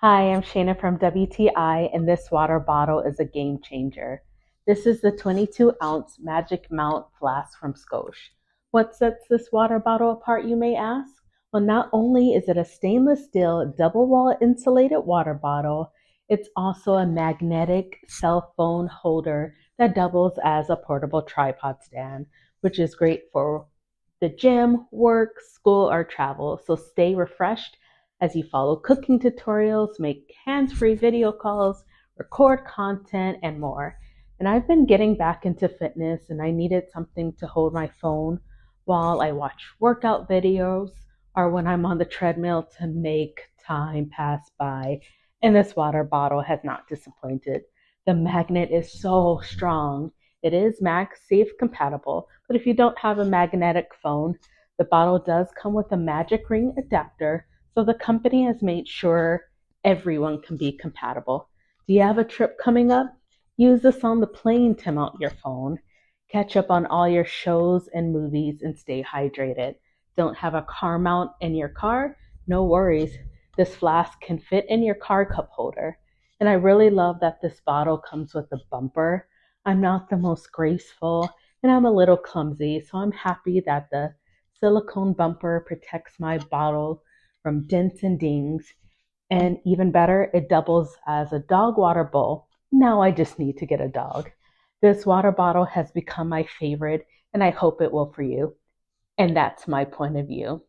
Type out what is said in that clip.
Hi, I'm Shayna from WTI, and this water bottle is a game changer. This is the 22-ounce MagicMount Flask from Scosche. What sets this water bottle apart, you may ask? Well, not only is it a stainless steel double-wall insulated water bottle, it's also a magnetic cell phone holder that doubles as a portable tripod stand, which is great for the gym, work, school, or travel. So stay refreshed as you follow cooking tutorials, make hands-free video calls, record content, and more. And I've been getting back into fitness and I needed something to hold my phone while I watch workout videos or when I'm on the treadmill to make time pass by. And this water bottle has not disappointed. The magnet is so strong. It is MagSafe compatible, but if you don't have a magnetic phone, the bottle does come with a magic ring adapter, so the company has made sure everyone can be compatible. Do you have a trip coming up? Use this on the plane to mount your phone. Catch up on all your shows and movies and stay hydrated. Don't have a car mount in your car? No worries. This flask can fit in your car cup holder. And I really love that this bottle comes with a bumper. I'm not the most graceful and I'm a little clumsy, so I'm happy that the silicone bumper protects my bottle from dents and dings. And even better, it doubles as a dog water bowl. Now I just need to get a dog. This water bottle has become my favorite, and I hope it will for you. And that's my point of view.